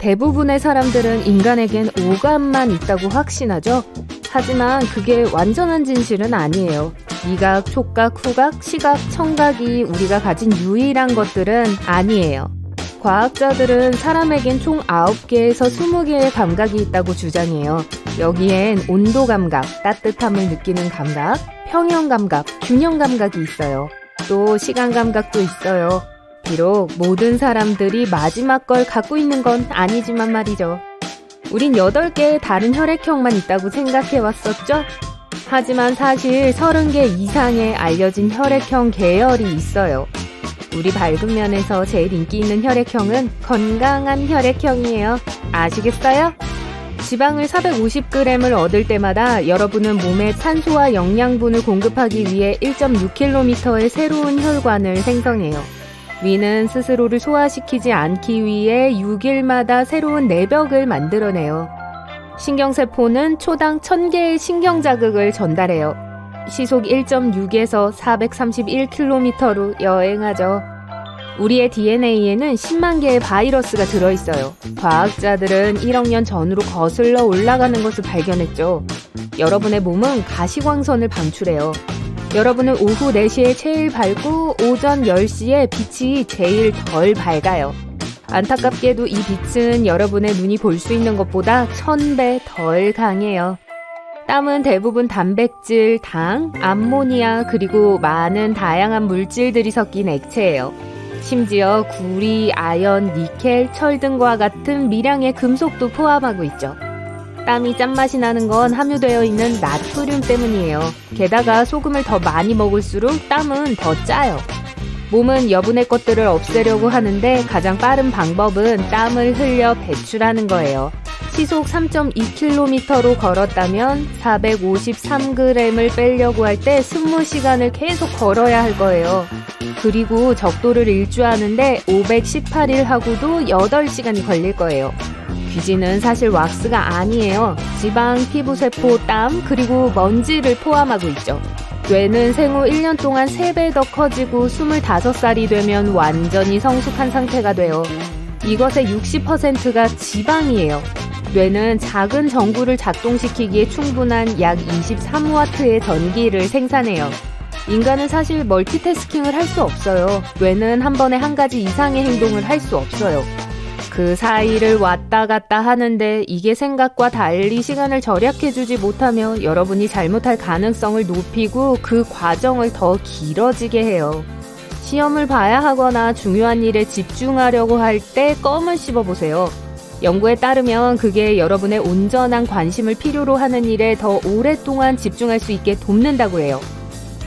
대부분의 사람들은 인간에겐 오감만 있다고 확신하죠. 하지만 그게 완전한 진실은 아니에요. 미각, 촉각, 후각, 시각, 청각이 우리가 가진 유일한 것들은 아니에요. 과학자들은 사람에겐 총 9개에서 20개의 감각이 있다고 주장해요. 여기엔 온도 감각, 따뜻함을 느끼는 감각, 평형 감각, 균형 감각이 있어요. 또 시간 감각도 있어요. 비록 모든 사람들이 마지막 걸 갖고 있는 건 아니지만 말이죠. 우린 8개의 다른 혈액형만 있다고 생각해왔었죠? 하지만 사실 30개 이상의 알려진 혈액형 계열이 있어요. 우리 밝은 면에서 제일 인기 있는 혈액형은 건강한 혈액형이에요. 아시겠어요? 지방을 450g을 얻을 때마다 여러분은 몸에 산소와 영양분을 공급하기 위해 1.6km의 새로운 혈관을 생성해요. 위는 스스로를 소화시키지 않기 위해 6일마다 새로운 내벽을 만들어내요. 신경세포는 초당 1000개의 신경자극을 전달해요. 시속 1.6에서 431km로 여행하죠. 우리의 DNA에는 10만 개의 바이러스가 들어있어요. 과학자들은 1억 년 전으로 거슬러 올라가는 것을 발견했죠. 여러분의 몸은 가시광선을 방출해요. 여러분은 오후 4시에 제일 밝고 오전 10시에 빛이 제일 덜 밝아요. 안타깝게도 이 빛은 여러분의 눈이 볼 수 있는 것보다 1000배 덜 강해요. 땀은 대부분 단백질, 당, 암모니아 그리고 많은 다양한 물질들이 섞인 액체예요. 심지어 구리, 아연, 니켈, 철 등과 같은 미량의 금속도 포함하고 있죠. 땀이 짠맛이 나는 건 함유되어 있는 나트륨 때문이에요. 게다가 소금을 더 많이 먹을수록 땀은 더 짜요. 몸은 여분의 것들을 없애려고 하는데 가장 빠른 방법은 땀을 흘려 배출하는 거예요. 시속 3.2km로 걸었다면 453g을 빼려고 할 때 20시간을 계속 걸어야 할 거예요. 그리고 적도를 일주하는데 518일 하고도 8시간이 걸릴 거예요. 귀지는 사실 왁스가 아니에요. 지방, 피부세포, 땀, 그리고 먼지를 포함하고 있죠. 뇌는 생후 1년 동안 3배 더 커지고 25살이 되면 완전히 성숙한 상태가 돼요. 이것의 60%가 지방이에요. 뇌는 작은 전구를 작동시키기에 충분한 약 23W의 전기를 생산해요. 인간은 사실 멀티태스킹을 할 수 없어요. 뇌는 한 번에 한 가지 이상의 행동을 할 수 없어요. 그 사이를 왔다 갔다 하는데 이게 생각과 달리 시간을 절약해주지 못하며 여러분이 잘못할 가능성을 높이고 그 과정을 더 길어지게 해요. 시험을 봐야 하거나 중요한 일에 집중하려고 할 때 껌을 씹어보세요. 연구에 따르면 그게 여러분의 온전한 관심을 필요로 하는 일에 더 오랫동안 집중할 수 있게 돕는다고 해요.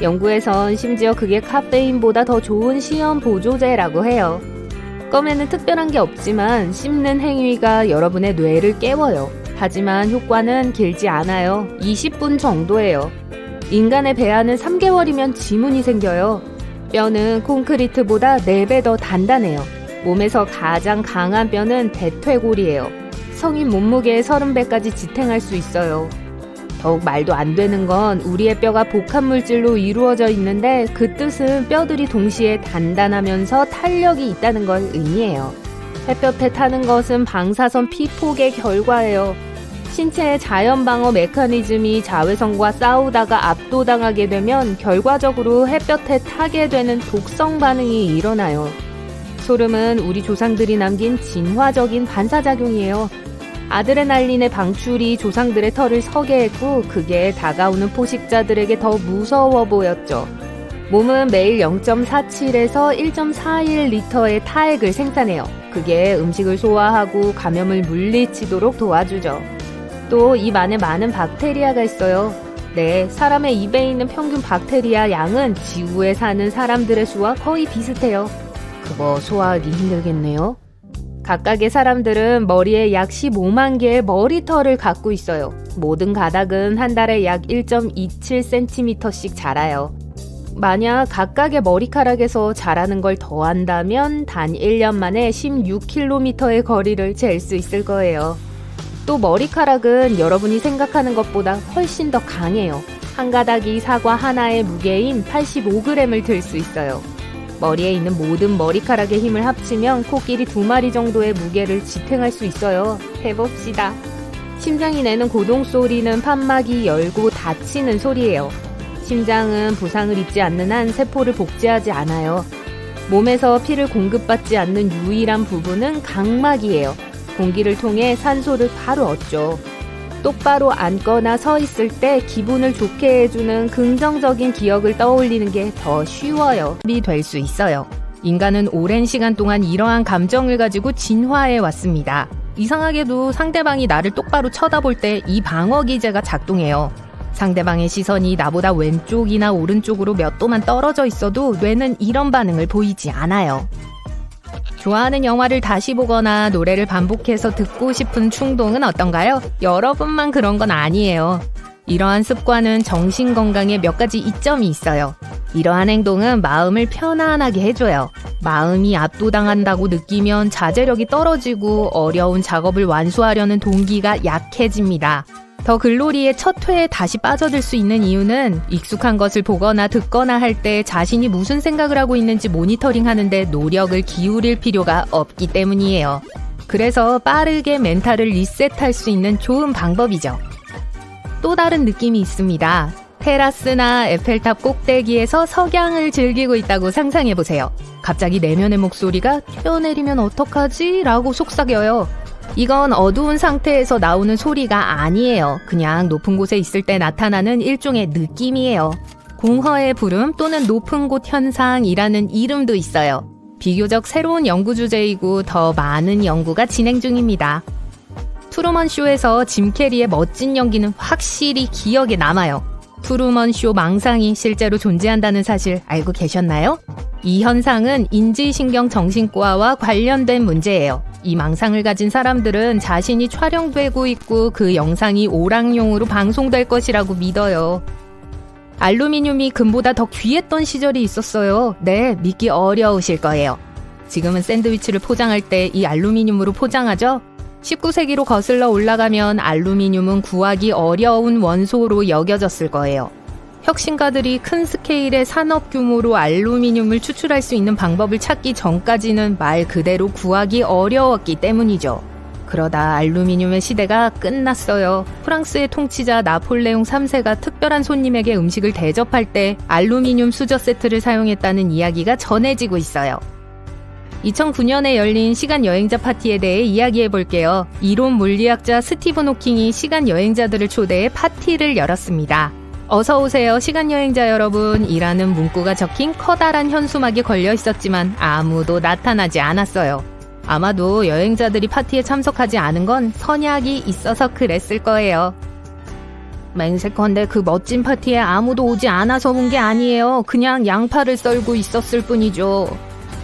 연구에선 심지어 그게 카페인보다 더 좋은 시험 보조제라고 해요. 껌에는 특별한 게 없지만 씹는 행위가 여러분의 뇌를 깨워요. 하지만 효과는 길지 않아요. 20분 정도예요. 인간의 배아는 3개월이면 지문이 생겨요. 뼈는 콘크리트보다 4배 더 단단해요. 몸에서 가장 강한 뼈는 대퇴골이에요. 성인 몸무게의 30배까지 지탱할 수 있어요. 더욱 말도 안 되는 건 우리의 뼈가 복합물질로 이루어져 있는데 그 뜻은 뼈들이 동시에 단단하면서 탄력이 있다는 걸 의미해요. 햇볕에 타는 것은 방사선 피폭의 결과예요. 신체의 자연방어 메커니즘이 자외선과 싸우다가 압도당하게 되면 결과적으로 햇볕에 타게 되는 독성 반응이 일어나요. 소름은 우리 조상들이 남긴 진화적인 반사작용이에요. 아드레날린의 방출이 조상들의 털을 서게 했고 그게 다가오는 포식자들에게 더 무서워 보였죠. 몸은 매일 0.47에서 1.41리터의 타액을 생산해요. 그게 음식을 소화하고 감염을 물리치도록 도와주죠. 또 입 안에 많은 박테리아가 있어요. 네, 사람의 입에 있는 평균 박테리아 양은 지구에 사는 사람들의 수와 거의 비슷해요. 그거 소화하기 힘들겠네요. 각각의 사람들은 머리에 약 15만 개의 머리털을 갖고 있어요. 모든 가닥은 한 달에 약 1.27cm씩 자라요. 만약 각각의 머리카락에서 자라는 걸 더한다면 단 1년 만에 16km의 거리를 잴 수 있을 거예요. 또 머리카락은 여러분이 생각하는 것보다 훨씬 더 강해요. 한 가닥이 사과 하나의 무게인 85g을 들 수 있어요. 머리에 있는 모든 머리카락의 힘을 합치면 코끼리 2마리 정도의 무게를 지탱할 수 있어요. 해봅시다. 심장이 내는 고동 소리는 판막이 열고 닫히는 소리예요. 심장은 부상을 입지 않는 한 세포를 복제하지 않아요. 몸에서 피를 공급받지 않는 유일한 부분은 각막이에요. 공기를 통해 산소를 바로 얻죠. 똑바로 앉거나 서 있을 때 기분을 좋게 해주는 긍정적인 기억을 떠올리는 게 더 쉬워요. 될 수 있어요. 인간은 오랜 시간 동안 이러한 감정을 가지고 진화해 왔습니다. 이상하게도 상대방이 나를 똑바로 쳐다볼 때 이 방어 기제가 작동해요. 상대방의 시선이 나보다 왼쪽이나 오른쪽으로 몇 도만 떨어져 있어도 뇌는 이런 반응을 보이지 않아요. 좋아하는 영화를 다시 보거나 노래를 반복해서 듣고 싶은 충동은 어떤가요? 여러분만 그런 건 아니에요. 이러한 습관은 정신건강에 몇 가지 이점이 있어요. 이러한 행동은 마음을 편안하게 해줘요. 마음이 압도당한다고 느끼면 자제력이 떨어지고 어려운 작업을 완수하려는 동기가 약해집니다. 더 글로리의 첫 회에 다시 빠져들 수 있는 이유는 익숙한 것을 보거나 듣거나 할 때 자신이 무슨 생각을 하고 있는지 모니터링하는데 노력을 기울일 필요가 없기 때문이에요. 그래서 빠르게 멘탈을 리셋할 수 있는 좋은 방법이죠. 또 다른 느낌이 있습니다. 테라스나 에펠탑 꼭대기에서 석양을 즐기고 있다고 상상해보세요. 갑자기 내면의 목소리가 뛰어내리면 어떡하지? 라고 속삭여요. 이건 어두운 상태에서 나오는 소리가 아니에요. 그냥 높은 곳에 있을 때 나타나는 일종의 느낌이에요. 공허의 부름 또는 높은 곳 현상이라는 이름도 있어요. 비교적 새로운 연구 주제이고 더 많은 연구가 진행 중입니다. 트루먼 쇼에서 짐 캐리의 멋진 연기는 확실히 기억에 남아요. 트루먼 쇼 망상이 실제로 존재한다는 사실 알고 계셨나요? 이 현상은 인지신경 정신과와 관련된 문제예요. 이 망상을 가진 사람들은 자신이 촬영되고 있고 그 영상이 오락용으로 방송될 것이라고 믿어요. 알루미늄이 금보다 더 귀했던 시절이 있었어요. 네, 믿기 어려우실 거예요. 지금은 샌드위치를 포장할 때 이 알루미늄으로 포장하죠? 19세기로 거슬러 올라가면 알루미늄은 구하기 어려운 원소로 여겨졌을 거예요. 혁신가들이 큰 스케일의 산업 규모로 알루미늄을 추출할 수 있는 방법을 찾기 전까지는 말 그대로 구하기 어려웠기 때문이죠. 그러다 알루미늄의 시대가 끝났어요. 프랑스의 통치자 나폴레옹 3세가 특별한 손님에게 음식을 대접할 때 알루미늄 수저 세트를 사용했다는 이야기가 전해지고 있어요. 2009년에 열린 시간여행자 파티에 대해 이야기해 볼게요. 이론 물리학자 스티븐 호킹이 시간여행자들을 초대해 파티를 열었습니다. 어서오세요 시간여행자 여러분 이라는 문구가 적힌 커다란 현수막이 걸려 있었지만 아무도 나타나지 않았어요. 아마도 여행자들이 파티에 참석하지 않은 건 선약이 있어서 그랬을 거예요. 맹세컨대 그 멋진 파티에 아무도 오지 않아서 온 게 아니에요. 그냥 양파를 썰고 있었을 뿐이죠.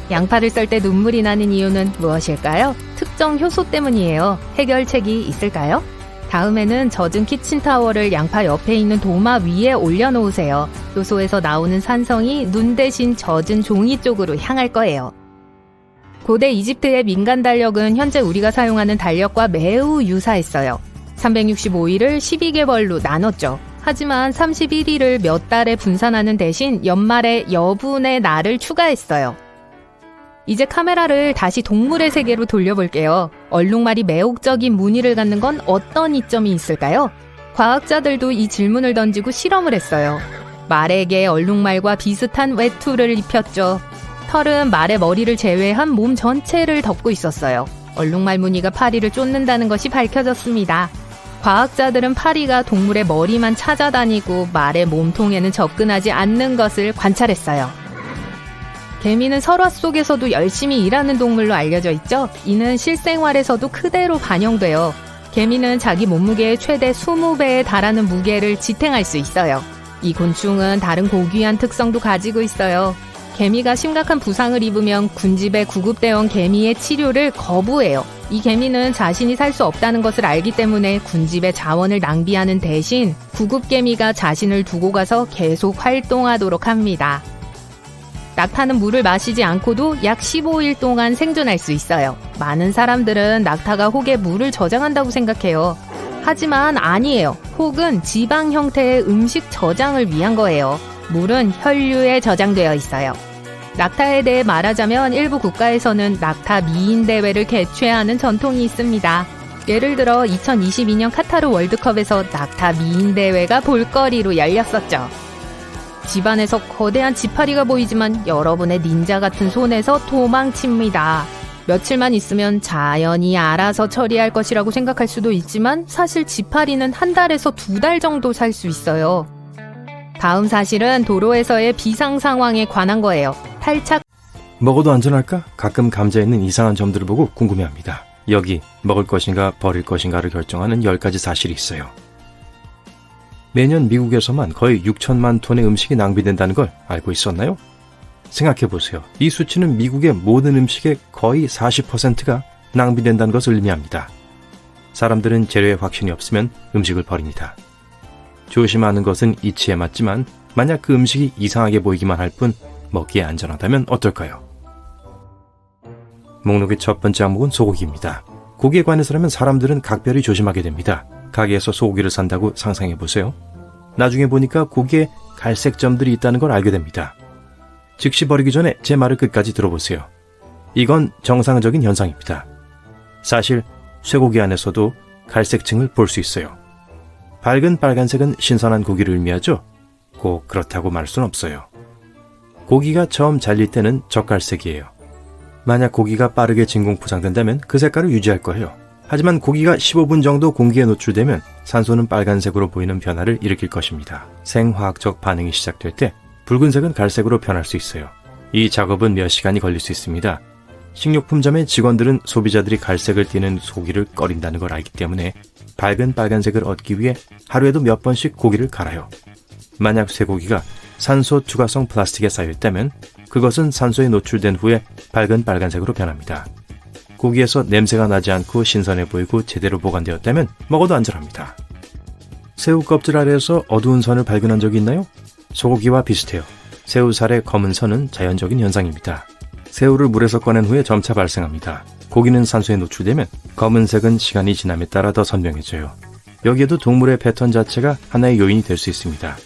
양파를 썰 때 눈물이 나는 이유는 무엇일까요? 특정 효소 때문이에요. 해결책이 있을까요? 다음에는 젖은 키친타월을 양파 옆에 있는 도마 위에 올려놓으세요. 효소에서 나오는 산성이 눈 대신 젖은 종이 쪽으로 향할 거예요. 고대 이집트의 민간 달력은 현재 우리가 사용하는 달력과 매우 유사했어요. 365일을 12개월로 나눴죠. 하지만 31일을 몇 달에 분산하는 대신 연말에 여분의 날을 추가했어요. 이제 카메라를 다시 동물의 세계로 돌려볼게요. 얼룩말이 매혹적인 무늬를 갖는 건 어떤 이점이 있을까요? 과학자들도 이 질문을 던지고 실험을 했어요. 말에게 얼룩말과 비슷한 외투를 입혔죠. 털은 말의 머리를 제외한 몸 전체를 덮고 있었어요. 얼룩말 무늬가 파리를 쫓는다는 것이 밝혀졌습니다. 과학자들은 파리가 동물의 머리만 찾아다니고 말의 몸통에는 접근하지 않는 것을 관찰했어요. 개미는 설화 속에서도 열심히 일하는 동물로 알려져 있죠. 이는 실생활에서도 그대로 반영돼요. 개미는 자기 몸무게의 최대 20배에 달하는 무게를 지탱할 수 있어요. 이 곤충은 다른 고귀한 특성도 가지고 있어요. 개미가 심각한 부상을 입으면 군집에 구급대원 개미의 치료를 거부해요. 이 개미는 자신이 살 수 없다는 것을 알기 때문에 군집의 자원을 낭비하는 대신 구급개미가 자신을 두고 가서 계속 활동하도록 합니다. 낙타는 물을 마시지 않고도 약 15일 동안 생존할 수 있어요. 많은 사람들은 낙타가 혹에 물을 저장한다고 생각해요. 하지만 아니에요. 혹은 지방 형태의 음식 저장을 위한 거예요. 물은 혈류에 저장되어 있어요. 낙타에 대해 말하자면 일부 국가에서는 낙타 미인 대회를 개최하는 전통이 있습니다. 예를 들어 2022년 카타르 월드컵에서 낙타 미인 대회가 볼거리로 열렸었죠. 집안에서 거대한 지파리가 보이지만 여러분의 닌자 같은 손에서 도망칩니다. 며칠만 있으면 자연히 알아서 처리할 것이라고 생각할 수도 있지만 사실 지파리는 한 달에서 2달 정도 살 수 있어요. 다음 사실은 도로에서의 비상 상황에 관한 거예요. 탈착. 먹어도 안전할까? 가끔 감자에 있는 이상한 점들을 보고 궁금해합니다. 여기 먹을 것인가 버릴 것인가를 결정하는 10가지 사실이 있어요. 매년 미국에서만 거의 6천만 톤의 음식이 낭비된다는 걸 알고 있었나요? 생각해보세요. 이 수치는 미국의 모든 음식의 거의 40%가 낭비된다는 것을 의미합니다. 사람들은 재료에 확신이 없으면 음식을 버립니다. 조심하는 것은 이치에 맞지만 만약 그 음식이 이상하게 보이기만 할 뿐 먹기에 안전하다면 어떨까요? 목록의 첫 번째 항목은 소고기입니다. 고기에 관해서라면 사람들은 각별히 조심하게 됩니다. 가게에서 소고기를 산다고 상상해보세요. 나중에 보니까 고기에 갈색 점들이 있다는 걸 알게 됩니다. 즉시 버리기 전에 제 말을 끝까지 들어보세요. 이건 정상적인 현상입니다. 사실 쇠고기 안에서도 갈색층을 볼 수 있어요. 밝은 빨간색은 신선한 고기를 의미하죠. 꼭 그렇다고 말 순 없어요. 고기가 처음 잘릴 때는 젓갈색이에요. 만약 고기가 빠르게 진공 포장된다면 그 색깔을 유지할 거예요. 하지만 고기가 15분 정도 공기에 노출되면 산소는 빨간색으로 보이는 변화를 일으킬 것입니다. 생화학적 반응이 시작될 때 붉은색은 갈색으로 변할 수 있어요. 이 작업은 몇 시간이 걸릴 수 있습니다. 식료품점의 직원들은 소비자들이 갈색을 띠는 소고기를 꺼린다는 걸 알기 때문에 밝은 빨간색을 얻기 위해 하루에도 몇 번씩 고기를 갈아요. 만약 쇠고기가 산소 투과성 플라스틱에 쌓여있다면 그것은 산소에 노출된 후에 밝은 빨간색으로 변합니다. 고기에서 냄새가 나지 않고 신선해 보이고 제대로 보관되었다면 먹어도 안전합니다. 새우 껍질 아래에서 어두운 선을 발견한 적이 있나요? 소고기와 비슷해요. 새우살의 검은 선은 자연적인 현상입니다. 새우를 물에서 꺼낸 후에 점차 발생합니다. 고기는 산소에 노출되면 검은색은 시간이 지남에 따라 더 선명해져요. 여기에도 동물의 패턴 자체가 하나의 요인이 될 수 있습니다.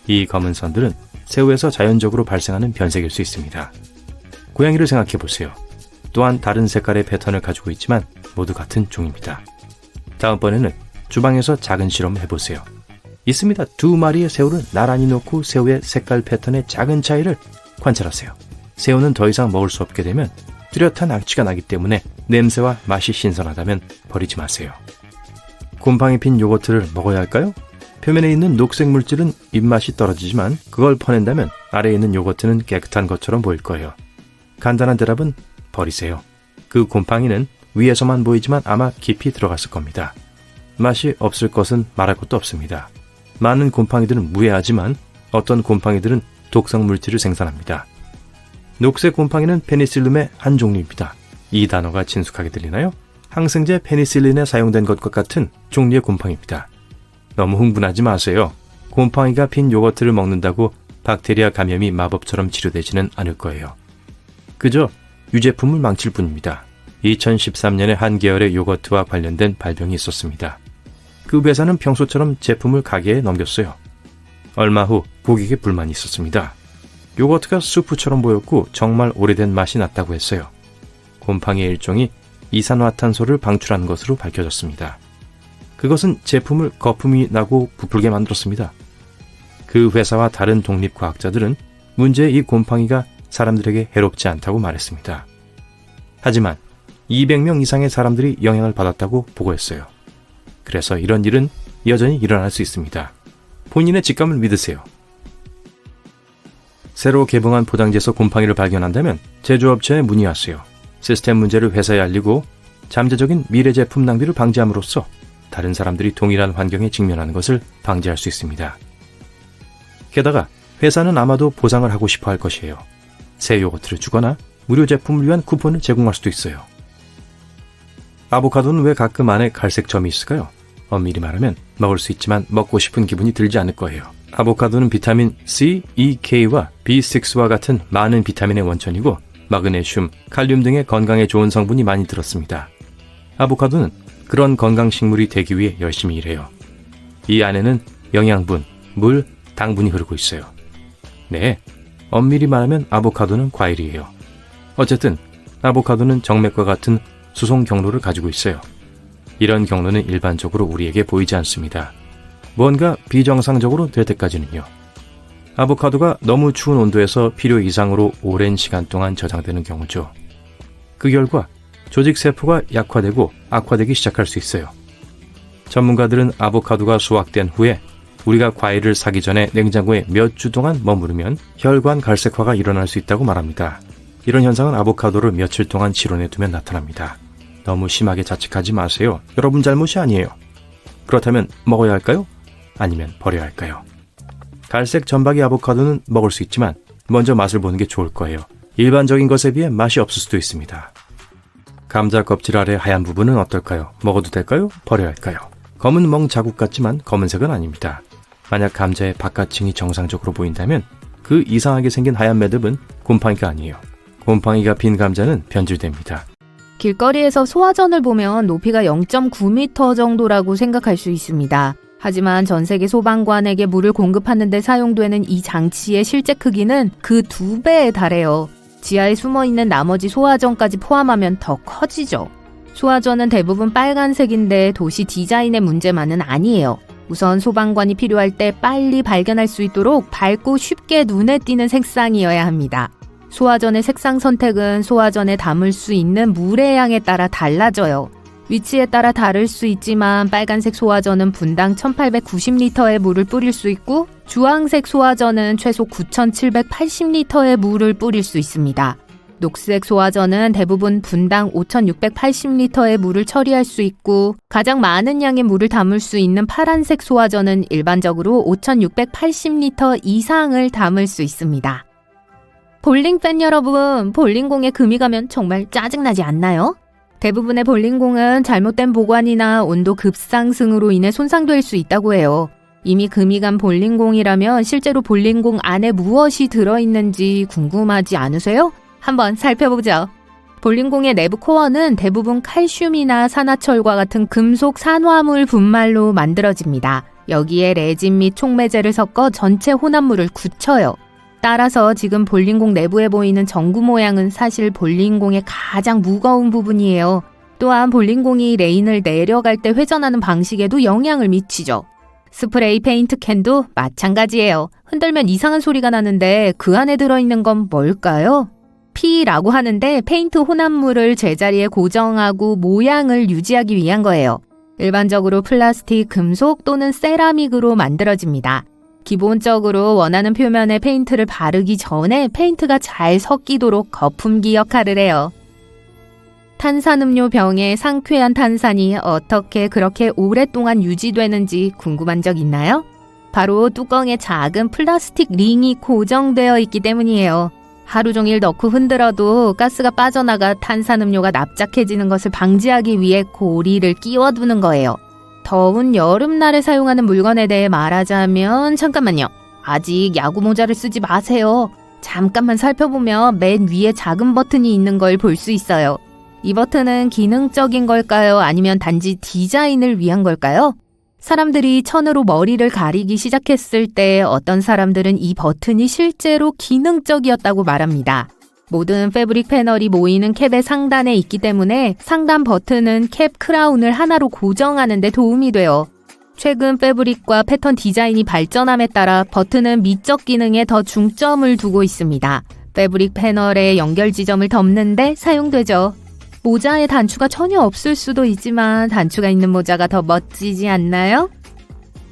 이 검은 선들은 새우에서 자연적으로 발생하는 변색일 수 있습니다. 고양이를 생각해보세요. 또한 다른 색깔의 패턴을 가지고 있지만 모두 같은 종입니다. 다음번에는 주방에서 작은 실험을 해보세요. 있습니다. 2마리의 새우를 나란히 놓고 새우의 색깔 패턴의 작은 차이를 관찰하세요. 새우는 더 이상 먹을 수 없게 되면 뚜렷한 악취가 나기 때문에 냄새와 맛이 신선하다면 버리지 마세요. 곰팡이 핀 요거트를 먹어야 할까요? 표면에 있는 녹색 물질은 입맛이 떨어지지만 그걸 퍼낸다면 아래에 있는 요거트는 깨끗한 것처럼 보일 거예요. 간단한 대답은 버리세요. 그 곰팡이는 위에서만 보이지만 아마 깊이 들어갔을 겁니다. 맛이 없을 것은 말할 것도 없습니다. 많은 곰팡이들은 무해하지만 어떤 곰팡이들은 독성 물질을 생산합니다. 녹색 곰팡이는 페니실름의 한 종류입니다. 이 단어가 친숙하게 들리나요? 항생제 페니실린에 사용된 것과 같은 종류의 곰팡이입니다. 너무 흥분하지 마세요. 곰팡이가 핀 요거트를 먹는다고 박테리아 감염이 마법처럼 치료되지는 않을 거예요. 그저 유제품을 망칠 뿐입니다. 2013년에 한 계열의 요거트와 관련된 발병이 있었습니다. 그 회사는 평소처럼 제품을 가게에 넘겼어요. 얼마 후 고객의 불만이 있었습니다. 요거트가 수프처럼 보였고 정말 오래된 맛이 났다고 했어요. 곰팡이의 일종이 이산화탄소를 방출하는 것으로 밝혀졌습니다. 그것은 제품을 거품이 나고 부풀게 만들었습니다. 그 회사와 다른 독립과학자들은 문제의 이 곰팡이가 사람들에게 해롭지 않다고 말했습니다. 하지만 200명 이상의 사람들이 영향을 받았다고 보고했어요. 그래서 이런 일은 여전히 일어날 수 있습니다. 본인의 직감을 믿으세요. 새로 개봉한 포장지에서 곰팡이를 발견한다면 제조업체에 문의하세요. 시스템 문제를 회사에 알리고 잠재적인 미래 제품 낭비를 방지함으로써 다른 사람들이 동일한 환경에 직면하는 것을 방지할 수 있습니다. 게다가 회사는 아마도 보상을 하고 싶어 할 것이에요. 새 요거트를 주거나 무료 제품을 위한 쿠폰을 제공할 수도 있어요. 아보카도는 왜 가끔 안에 갈색 점이 있을까요? 엄밀히 말하면 먹을 수 있지만 먹고 싶은 기분이 들지 않을 거예요. 아보카도는 비타민 C, E, K와 B6와 같은 많은 비타민의 원천이고 마그네슘, 칼륨 등의 건강에 좋은 성분이 많이 들었습니다. 아보카도는 그런 건강식물이 되기 위해 열심히 일해요. 이 안에는 영양분, 물, 당분이 흐르고 있어요. 네, 엄밀히 말하면 아보카도는 과일이에요. 어쨌든 아보카도는 정맥과 같은 수송 경로를 가지고 있어요. 이런 경로는 일반적으로 우리에게 보이지 않습니다. 뭔가 비정상적으로 될 때까지는요. 아보카도가 너무 추운 온도에서 필요 이상으로 오랜 시간 동안 저장되는 경우죠. 그 결과 조직세포가 약화되고 악화되기 시작할 수 있어요. 전문가들은 아보카도가 수확된 후에 우리가 과일을 사기 전에 냉장고에 몇 주 동안 머무르면 혈관 갈색화가 일어날 수 있다고 말합니다. 이런 현상은 아보카도를 며칠 동안 실온에 두면 나타납니다. 너무 심하게 자책하지 마세요. 여러분 잘못이 아니에요. 그렇다면 먹어야 할까요? 아니면 버려야 할까요? 갈색 점박이 아보카도는 먹을 수 있지만 먼저 맛을 보는 게 좋을 거예요. 일반적인 것에 비해 맛이 없을 수도 있습니다. 감자 껍질 아래 하얀 부분은 어떨까요? 먹어도 될까요? 버려야 할까요? 검은 멍 자국 같지만 검은색은 아닙니다. 만약 감자의 바깥층이 정상적으로 보인다면 그 이상하게 생긴 하얀 매듭은 곰팡이가 아니에요. 곰팡이가 핀 감자는 변질됩니다. 길거리에서 소화전을 보면 높이가 0.9m 정도라고 생각할 수 있습니다. 하지만 전 세계 소방관에게 물을 공급하는 데 사용되는 이 장치의 실제 크기는 그 2배에 달해요. 지하에 숨어있는 나머지 소화전까지 포함하면 더 커지죠. 소화전은 대부분 빨간색인데 도시 디자인의 문제만은 아니에요. 우선 소방관이 필요할 때 빨리 발견할 수 있도록 밝고 쉽게 눈에 띄는 색상이어야 합니다. 소화전의 색상 선택은 소화전에 담을 수 있는 물의 양에 따라 달라져요. 위치에 따라 다를 수 있지만 빨간색 소화전은 분당 1890리터의 물을 뿌릴 수 있고 주황색 소화전은 최소 9780리터의 물을 뿌릴 수 있습니다. 녹색 소화전은 대부분 분당 5680리터의 물을 처리할 수 있고 가장 많은 양의 물을 담을 수 있는 파란색 소화전은 일반적으로 5680리터 이상을 담을 수 있습니다. 볼링 팬 여러분, 볼링공에 금이 가면 정말 짜증나지 않나요? 대부분의 볼링공은 잘못된 보관이나 온도 급상승으로 인해 손상될 수 있다고 해요. 이미 금이 간 볼링공이라면 실제로 볼링공 안에 무엇이 들어있는지 궁금하지 않으세요? 한번 살펴보죠. 볼링공의 내부 코어는 대부분 칼슘이나 산화철과 같은 금속 산화물 분말로 만들어집니다. 여기에 레진 및 촉매제를 섞어 전체 혼합물을 굳혀요. 따라서 지금 볼링공 내부에 보이는 전구 모양은 사실 볼링공의 가장 무거운 부분이에요. 또한 볼링공이 레인을 내려갈 때 회전하는 방식에도 영향을 미치죠. 스프레이 페인트 캔도 마찬가지예요. 흔들면 이상한 소리가 나는데 그 안에 들어있는 건 뭘까요? P라고 하는데 페인트 혼합물을 제자리에 고정하고 모양을 유지하기 위한 거예요. 일반적으로 플라스틱, 금속 또는 세라믹으로 만들어집니다. 기본적으로 원하는 표면에 페인트를 바르기 전에 페인트가 잘 섞이도록 거품기 역할을 해요. 탄산음료 병에 상쾌한 탄산이 어떻게 그렇게 오랫동안 유지되는지 궁금한 적 있나요? 바로 뚜껑에 작은 플라스틱 링이 고정되어 있기 때문이에요. 하루 종일 넣고 흔들어도 가스가 빠져나가 탄산음료가 납작해지는 것을 방지하기 위해 고리를 끼워두는 거예요. 더운 여름날에 사용하는 물건에 대해 말하자면 잠깐만요. 아직 야구 모자를 쓰지 마세요. 잠깐만 살펴보면 맨 위에 작은 버튼이 있는 걸 볼 수 있어요. 이 버튼은 기능적인 걸까요? 아니면 단지 디자인을 위한 걸까요? 사람들이 천으로 머리를 가리기 시작했을 때 어떤 사람들은 이 버튼이 실제로 기능적이었다고 말합니다. 모든 패브릭 패널이 모이는 캡의 상단에 있기 때문에 상단 버튼은 캡 크라운을 하나로 고정하는 데 도움이 돼요. 최근 패브릭과 패턴 디자인이 발전함에 따라 버튼은 미적 기능에 더 중점을 두고 있습니다. 패브릭 패널의 연결 지점을 덮는 데 사용되죠. 모자에 단추가 전혀 없을 수도 있지만 단추가 있는 모자가 더 멋지지 않나요?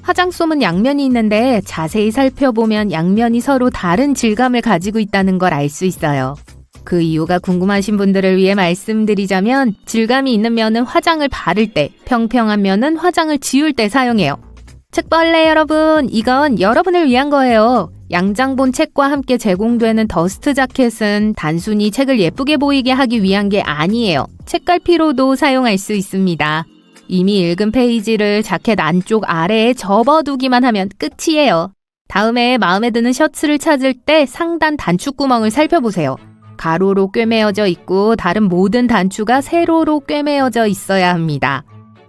화장솜은 양면이 있는데 자세히 살펴보면 양면이 서로 다른 질감을 가지고 있다는 걸 알 수 있어요. 그 이유가 궁금하신 분들을 위해 말씀드리자면 질감이 있는 면은 화장을 바를 때, 평평한 면은 화장을 지울 때 사용해요. 책벌레 여러분, 이건 여러분을 위한 거예요. 양장본 책과 함께 제공되는 더스트 자켓은 단순히 책을 예쁘게 보이게 하기 위한 게 아니에요. 책갈피로도 사용할 수 있습니다. 이미 읽은 페이지를 자켓 안쪽 아래에 접어두기만 하면 끝이에요. 다음에 마음에 드는 셔츠를 찾을 때 상단 단추구멍을 살펴보세요. 가로로 꿰매어져 있고 다른 모든 단추가 세로로 꿰매어져 있어야 합니다.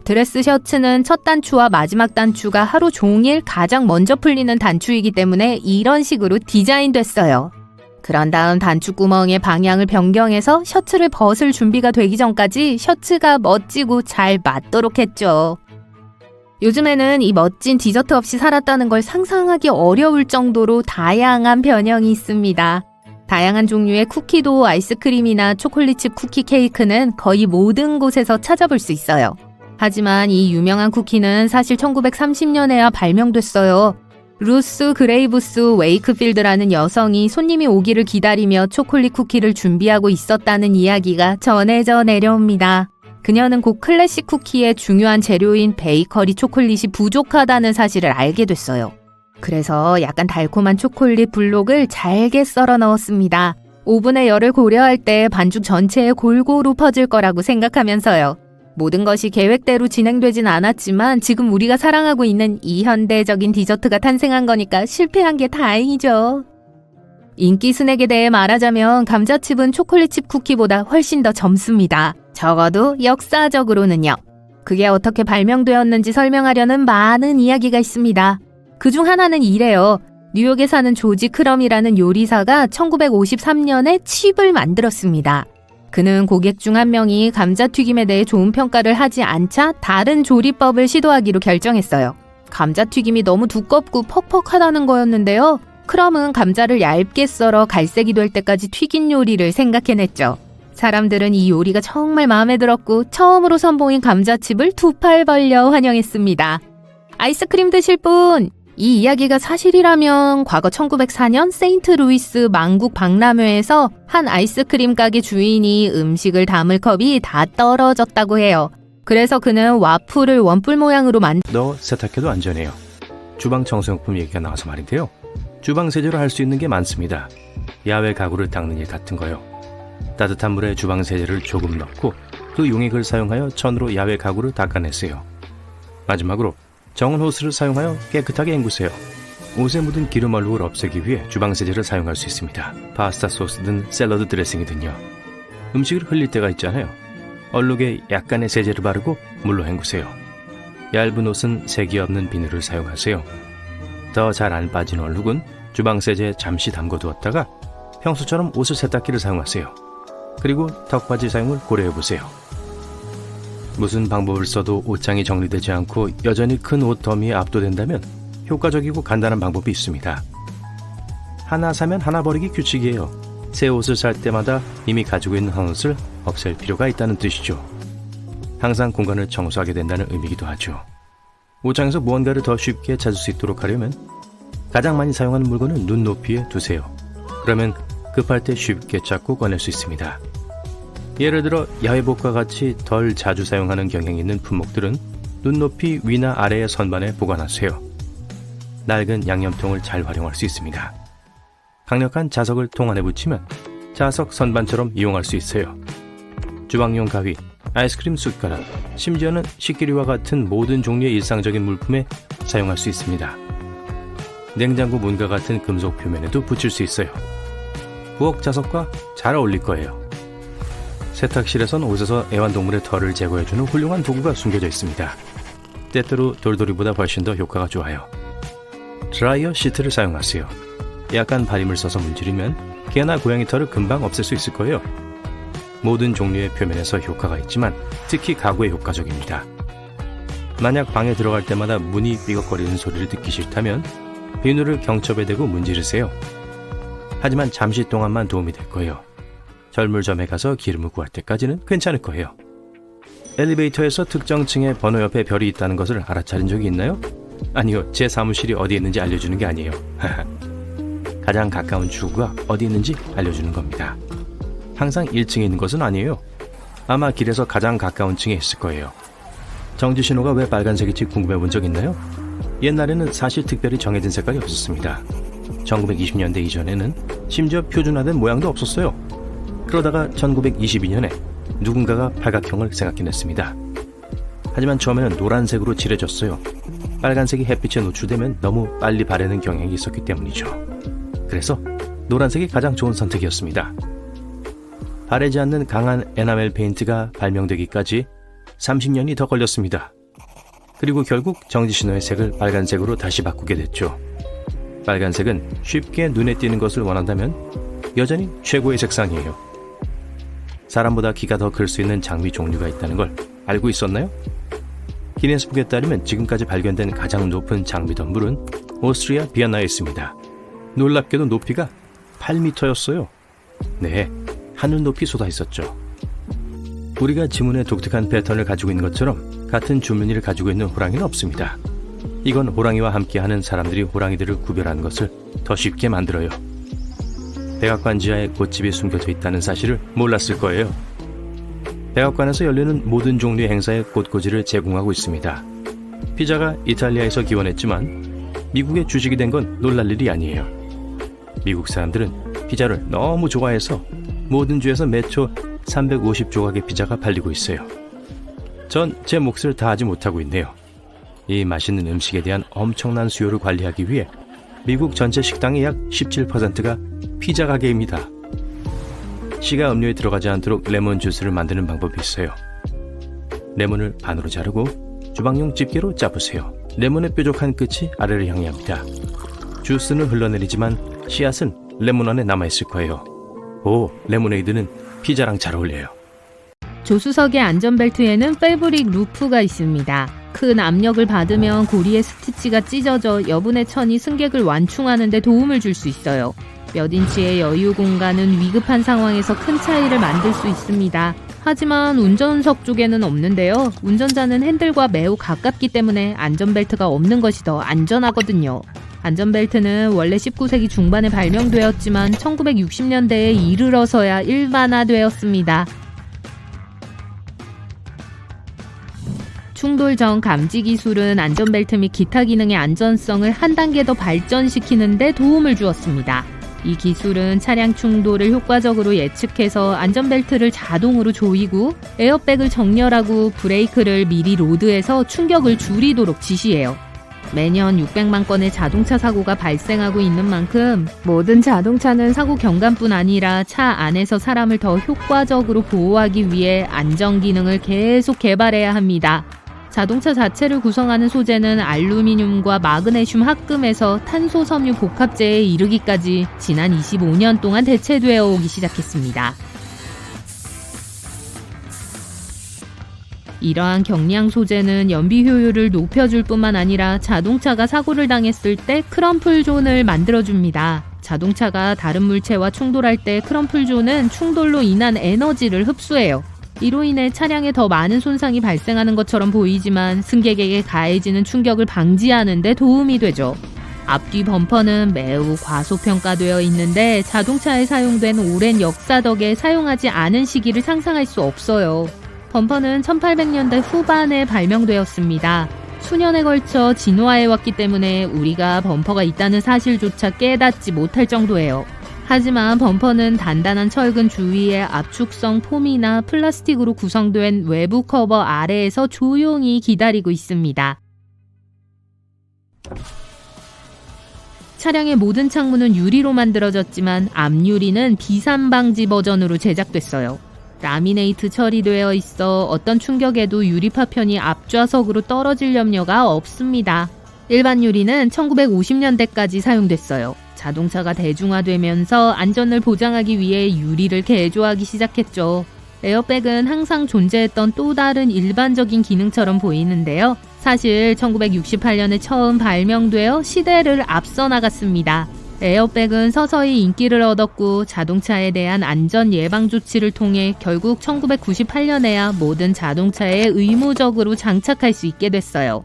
드레스 셔츠는 첫 단추와 마지막 단추가 하루 종일 가장 먼저 풀리는 단추이기 때문에 이런 식으로 디자인됐어요. 그런 다음 단추구멍의 방향을 변경해서 셔츠를 벗을 준비가 되기 전까지 셔츠가 멋지고 잘 맞도록 했죠. 요즘에는 이 멋진 디저트 없이 살았다는 걸 상상하기 어려울 정도로 다양한 변형이 있습니다. 다양한 종류의 쿠키도 아이스크림이나 초콜릿칩 쿠키 케이크는 거의 모든 곳에서 찾아볼 수 있어요. 하지만 이 유명한 쿠키는 사실 1930년에야 발명됐어요. 루스 그레이브스 웨이크필드라는 여성이 손님이 오기를 기다리며 초콜릿 쿠키를 준비하고 있었다는 이야기가 전해져 내려옵니다. 그녀는 곧 클래식 쿠키의 중요한 재료인 베이커리 초콜릿이 부족하다는 사실을 알게 됐어요. 그래서 약간 달콤한 초콜릿 블록을 잘게 썰어 넣었습니다. 오븐의 열을 고려할 때 반죽 전체에 골고루 퍼질 거라고 생각하면서요. 모든 것이 계획대로 진행되진 않았지만 지금 우리가 사랑하고 있는 이 현대적인 디저트가 탄생한 거니까 실패한 게 다행이죠. 인기 스낵에 대해 말하자면 감자칩은 초콜릿칩 쿠키보다 훨씬 더 젊습니다. 적어도 역사적으로는요. 그게 어떻게 발명되었는지 설명하려는 많은 이야기가 있습니다. 그중 하나는 이래요. 뉴욕에 사는 조지 크럼이라는 요리사가 1953년에 칩을 만들었습니다. 그는 고객 중 한 명이 감자튀김에 대해 좋은 평가를 하지 않자 다른 조리법을 시도하기로 결정했어요. 감자튀김이 너무 두껍고 퍽퍽하다는 거였는데요. 크럼은 감자를 얇게 썰어 갈색이 될 때까지 튀긴 요리를 생각해냈죠. 사람들은 이 요리가 정말 마음에 들었고 처음으로 선보인 감자칩을 두 팔 벌려 환영했습니다. 아이스크림 드실 분! 이 이야기가 사실이라면 과거 1904년 세인트루이스 만국 박람회에서 한 아이스크림 가게 주인이 음식을 담을 컵이 다 떨어졌다고 해요. 그래서 그는 와플을 원뿔 모양으로 너 세탁해도 안전해요. 주방 청소용품 얘기가 나와서 말인데요. 주방 세제로 할 수 있는 게 많습니다. 야외 가구를 닦는 일 같은 거요. 따뜻한 물에 주방 세제를 조금 넣고 그 용액을 사용하여 천으로 야외 가구를 닦아냈어요. 마지막으로 정원 호스를 사용하여 깨끗하게 헹구세요. 옷에 묻은 기름 얼룩을 없애기 위해 주방 세제를 사용할 수 있습니다. 파스타 소스든 샐러드 드레싱이든요. 음식을 흘릴 때가 있잖아요. 얼룩에 약간의 세제를 바르고 물로 헹구세요. 얇은 옷은 색이 없는 비누를 사용하세요. 더 잘 안 빠진 얼룩은 주방 세제에 잠시 담궈두었다가 평소처럼 옷을 세탁기를 사용하세요. 그리고 턱받이 사용을 고려해보세요. 무슨 방법을 써도 옷장이 정리되지 않고 여전히 큰 옷 더미에 압도된다면 효과적이고 간단한 방법이 있습니다. 하나 사면 하나 버리기 규칙이에요. 새 옷을 살 때마다 이미 가지고 있는 한 옷을 없앨 필요가 있다는 뜻이죠. 항상 공간을 청소하게 된다는 의미이기도 하죠. 옷장에서 무언가를 더 쉽게 찾을 수 있도록 하려면 가장 많이 사용하는 물건은 눈높이에 두세요. 그러면 급할 때 쉽게 찾고 꺼낼 수 있습니다. 예를 들어 야외복과 같이 덜 자주 사용하는 경향이 있는 품목들은 눈높이 위나 아래의 선반에 보관하세요. 낡은 양념통을 잘 활용할 수 있습니다. 강력한 자석을 통 안에 붙이면 자석 선반처럼 이용할 수 있어요. 주방용 가위, 아이스크림 숟가락, 심지어는 식기류와 같은 모든 종류의 일상적인 물품에 사용할 수 있습니다. 냉장고 문과 같은 금속 표면에도 붙일 수 있어요. 부엌 자석과 잘 어울릴 거예요. 세탁실에선 옷에서 애완동물의 털을 제거해주는 훌륭한 도구가 숨겨져 있습니다. 때때로 돌돌이보다 훨씬 더 효과가 좋아요. 드라이어 시트를 사용하세요. 약간 바림을 써서 문지르면 개나 고양이 털을 금방 없앨 수 있을 거예요. 모든 종류의 표면에서 효과가 있지만 특히 가구에 효과적입니다. 만약 방에 들어갈 때마다 문이 삐걱거리는 소리를 듣기 싫다면 비누를 경첩에 대고 문지르세요. 하지만 잠시 동안만 도움이 될 거예요. 절물점에 가서 기름을 구할 때까지는 괜찮을 거예요. 엘리베이터에서 특정 층에 번호 옆에 별이 있다는 것을 알아차린 적이 있나요? 아니요, 제 사무실이 어디에 있는지 알려주는 게 아니에요. 가장 가까운 출구가 어디 있는지 알려주는 겁니다. 항상 1층에 있는 것은 아니에요. 아마 길에서 가장 가까운 층에 있을 거예요. 정지 신호가 왜 빨간색인지 궁금해 본 적 있나요? 옛날에는 사실 특별히 정해진 색깔이 없었습니다. 1920년대 이전에는 심지어 표준화된 모양도 없었어요. 그러다가 1922년에 누군가가 팔각형을 생각해냈습니다. 하지만 처음에는 노란색으로 칠해졌어요. 빨간색이 햇빛에 노출되면 너무 빨리 바래는 경향이 있었기 때문이죠. 그래서 노란색이 가장 좋은 선택이었습니다. 바래지 않는 강한 에나멜 페인트가 발명되기까지 30년이 더 걸렸습니다. 그리고 결국 정지신호의 색을 빨간색으로 다시 바꾸게 됐죠. 빨간색은 쉽게 눈에 띄는 것을 원한다면 여전히 최고의 색상이에요. 사람보다 키가 더 클 수 있는 장미 종류가 있다는 걸 알고 있었나요? 기네스북에 따르면 지금까지 발견된 가장 높은 장미 덤불은 오스트리아 비엔나에 있습니다. 놀랍게도 높이가 8m였어요. 네, 하늘 높이 솟아 있었죠. 우리가 지문의 독특한 패턴을 가지고 있는 것처럼 같은 주머니를 가지고 있는 호랑이는 없습니다. 이건 호랑이와 함께하는 사람들이 호랑이들을 구별하는 것을 더 쉽게 만들어요. 백악관 지하에 꽃집이 숨겨져 있다는 사실을 몰랐을 거예요. 백악관에서 열리는 모든 종류의 행사에 꽃꽂이를 제공하고 있습니다. 피자가 이탈리아에서 기원했지만 미국의 주식이 된 건 놀랄 일이 아니에요. 미국 사람들은 피자를 너무 좋아해서 모든 주에서 매초 350조각의 피자가 팔리고 있어요. 전 제 몫을 다하지 못하고 있네요. 이 맛있는 음식에 대한 엄청난 수요를 관리하기 위해 미국 전체 식당의 약 17%가 피자 가게입니다. 씨가 음료에 들어가지 않도록 레몬 주스를 만드는 방법이 있어요. 레몬을 반으로 자르고 주방용 집게로 짜보세요. 레몬의 뾰족한 끝이 아래를 향해 합니다. 주스는 흘러내리지만 씨앗은 레몬 안에 남아있을 거예요. 오, 레모네이드는 피자랑 잘 어울려요. 조수석의 안전벨트에는 패브릭 루프가 있습니다. 큰 압력을 받으면 고리의 스티치가 찢어져 여분의 천이 승객을 완충하는 데 도움을 줄 수 있어요. 몇 인치의 여유 공간은 위급한 상황에서 큰 차이를 만들 수 있습니다. 하지만 운전석 쪽에는 없는데요. 운전자는 핸들과 매우 가깝기 때문에 안전벨트가 없는 것이 더 안전하거든요. 안전벨트는 원래 19세기 중반에 발명되었지만 1960년대에 이르러서야 일반화되었습니다. 충돌 전 감지 기술은 안전벨트 및 기타 기능의 안전성을 한 단계 더 발전시키는 데 도움을 주었습니다. 이 기술은 차량 충돌을 효과적으로 예측해서 안전벨트를 자동으로 조이고 에어백을 정렬하고 브레이크를 미리 로드해서 충격을 줄이도록 지시해요. 매년 600만 건의 자동차 사고가 발생하고 있는 만큼 모든 자동차는 사고 경감뿐 아니라 차 안에서 사람을 더 효과적으로 보호하기 위해 안전 기능을 계속 개발해야 합니다. 자동차 자체를 구성하는 소재는 알루미늄과 마그네슘 합금에서 탄소 섬유 복합재에 이르기까지 지난 25년 동안 대체되어 오기 시작했습니다. 이러한 경량 소재는 연비 효율을 높여줄 뿐만 아니라 자동차가 사고를 당했을 때 크럼플 존을 만들어줍니다. 자동차가 다른 물체와 충돌할 때 크럼플 존은 충돌로 인한 에너지를 흡수해요. 이로 인해 차량에 더 많은 손상이 발생하는 것처럼 보이지만 승객에게 가해지는 충격을 방지하는 데 도움이 되죠. 앞뒤 범퍼는 매우 과소평가되어 있는데 자동차에 사용된 오랜 역사 덕에 사용하지 않은 시기를 상상할 수 없어요. 범퍼는 1800년대 후반에 발명되었습니다. 수년에 걸쳐 진화해왔기 때문에 우리가 범퍼가 있다는 사실조차 깨닫지 못할 정도예요. 하지만 범퍼는 단단한 철근 주위에 압축성 폼이나 플라스틱으로 구성된 외부 커버 아래에서 조용히 기다리고 있습니다. 차량의 모든 창문은 유리로 만들어졌지만 앞유리는 비산 방지 버전으로 제작됐어요. 라미네이트 처리되어 있어 어떤 충격에도 유리 파편이 앞좌석으로 떨어질 염려가 없습니다. 일반 유리는 1950년대까지 사용됐어요. 자동차가 대중화되면서 안전을 보장하기 위해 유리를 개조하기 시작했죠. 에어백은 항상 존재했던 또 다른 일반적인 기능처럼 보이는데요. 사실 1968년에 처음 발명되어 시대를 앞서 나갔습니다. 에어백은 서서히 인기를 얻었고 자동차에 대한 안전 예방 조치를 통해 결국 1998년에야 모든 자동차에 의무적으로 장착할 수 있게 됐어요.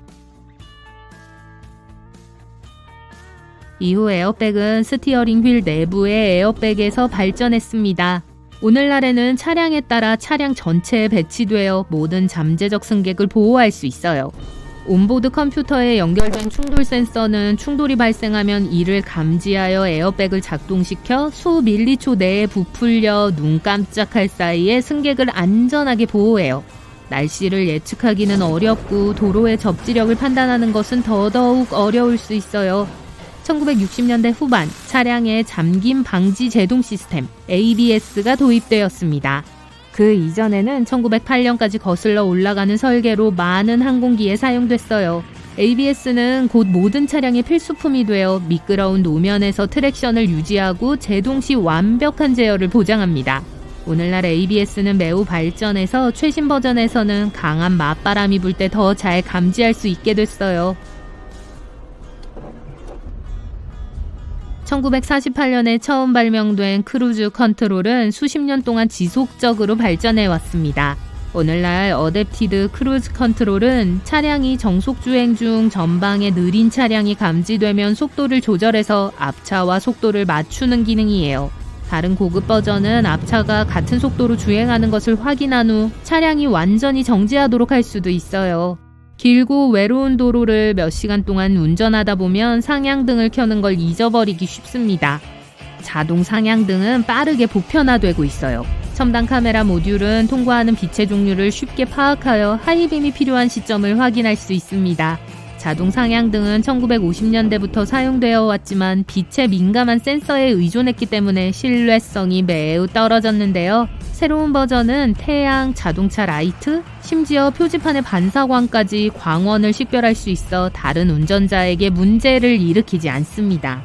이후 에어백은 스티어링 휠 내부의 에어백에서 발전했습니다. 오늘날에는 차량에 따라 차량 전체에 배치되어 모든 잠재적 승객을 보호할 수 있어요. 온보드 컴퓨터에 연결된 충돌 센서는 충돌이 발생하면 이를 감지하여 에어백을 작동시켜 수밀리초 내에 부풀려 눈 깜짝할 사이에 승객을 안전하게 보호해요. 날씨를 예측하기는 어렵고 도로의 접지력을 판단하는 것은 더더욱 어려울 수 있어요. 1960년대 후반 차량에 잠김 방지 제동 시스템 ABS가 도입되었습니다. 그 이전에는 1908년까지 거슬러 올라가는 설계로 많은 항공기에 사용됐어요. ABS는 곧 모든 차량의 필수품이 되어 미끄러운 노면에서 트랙션을 유지하고 제동 시 완벽한 제어를 보장합니다. 오늘날 ABS는 매우 발전해서 최신 버전에서는 강한 맞바람이 불 때 더 잘 감지할 수 있게 됐어요. 1948년에 처음 발명된 크루즈 컨트롤은 수십 년 동안 지속적으로 발전해 왔습니다. 오늘날 어댑티드 크루즈 컨트롤은 차량이 정속 주행 중 전방에 느린 차량이 감지되면 속도를 조절해서 앞차와 속도를 맞추는 기능이에요. 다른 고급 버전은 앞차가 같은 속도로 주행하는 것을 확인한 후 차량이 완전히 정지하도록 할 수도 있어요. 길고 외로운 도로를 몇 시간 동안 운전하다 보면 상향등을 켜는 걸 잊어버리기 쉽습니다. 자동 상향등은 빠르게 보편화되고 있어요. 첨단 카메라 모듈은 통과하는 빛의 종류를 쉽게 파악하여 하이빔이 필요한 시점을 확인할 수 있습니다. 자동 상향등은 1950년대부터 사용되어 왔지만 빛에 민감한 센서에 의존했기 때문에 신뢰성이 매우 떨어졌는데요. 새로운 버전은 태양, 자동차 라이트, 심지어 표지판의 반사광까지 광원을 식별할 수 있어 다른 운전자에게 문제를 일으키지 않습니다.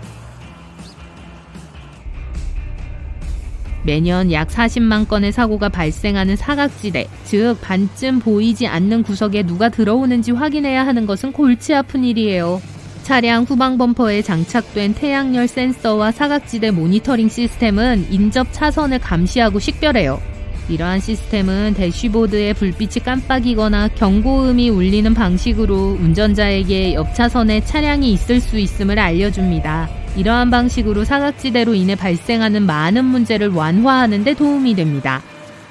매년 약 40만 건의 사고가 발생하는 사각지대, 즉 반쯤 보이지 않는 구석에 누가 들어오는지 확인해야 하는 것은 골치 아픈 일이에요. 차량 후방 범퍼에 장착된 태양열 센서와 사각지대 모니터링 시스템은 인접 차선을 감시하고 식별해요. 이러한 시스템은 대시보드에 불빛이 깜빡이거나 경고음이 울리는 방식으로 운전자에게 옆 차선에 차량이 있을 수 있음을 알려줍니다. 이러한 방식으로 사각지대로 인해 발생하는 많은 문제를 완화하는 데 도움이 됩니다.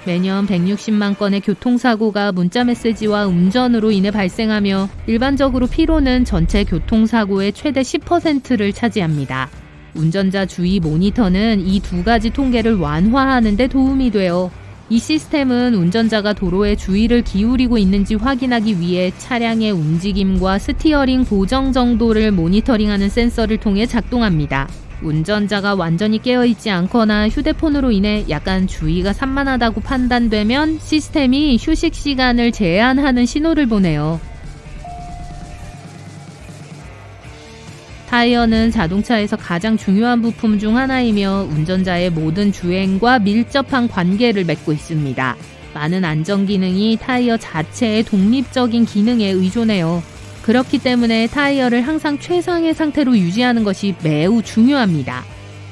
매년 160만 건의 교통사고가 문자메시지와 운전으로 인해 발생하며 일반적으로 피로는 전체 교통사고의 최대 10%를 차지합니다. 운전자 주의 모니터는 이 두 가지 통계를 완화하는 데 도움이 돼요. 이 시스템은 운전자가 도로에 주의를 기울이고 있는지 확인하기 위해 차량의 움직임과 스티어링 고정 정도를 모니터링하는 센서를 통해 작동합니다. 운전자가 완전히 깨어있지 않거나 휴대폰으로 인해 약간 주의가 산만하다고 판단되면 시스템이 휴식 시간을 제한하는 신호를 보내요. 타이어는 자동차에서 가장 중요한 부품 중 하나이며 운전자의 모든 주행과 밀접한 관계를 맺고 있습니다. 많은 안전 기능이 타이어 자체의 독립적인 기능에 의존해요. 그렇기 때문에 타이어를 항상 최상의 상태로 유지하는 것이 매우 중요합니다.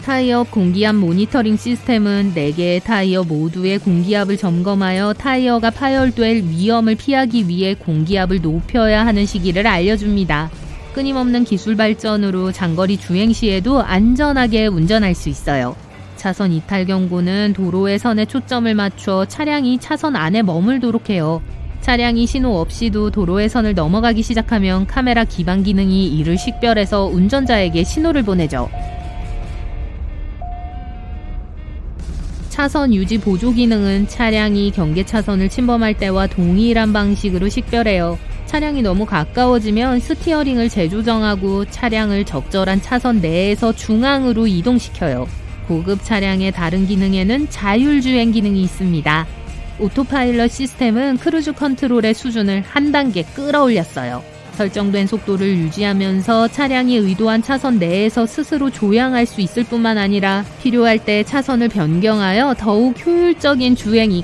타이어 공기압 모니터링 시스템은 4개의 타이어 모두의 공기압을 점검하여 타이어가 파열될 위험을 피하기 위해 공기압을 높여야 하는 시기를 알려줍니다. 끊임없는 기술 발전으로 장거리 주행 시에도 안전하게 운전할 수 있어요. 차선 이탈 경고는 도로의 선에 초점을 맞춰 차량이 차선 안에 머물도록 해요. 차량이 신호 없이도 도로의 선을 넘어가기 시작하면 카메라 기반 기능이 이를 식별해서 운전자에게 신호를 보내죠. 차선 유지 보조 기능은 차량이 경계 차선을 침범할 때와 동일한 방식으로 식별해요. 차량이 너무 가까워지면 스티어링을 재조정하고 차량을 적절한 차선 내에서 중앙으로 이동시켜요. 고급 차량의 다른 기능에는 자율주행 기능이 있습니다. 오토파일럿 시스템은 크루즈 컨트롤의 수준을 한 단계 끌어올렸어요. 설정된 속도를 유지하면서 차량이 의도한 차선 내에서 스스로 조향할 수 있을 뿐만 아니라 필요할 때 차선을 변경하여 더욱 효율적인 주행이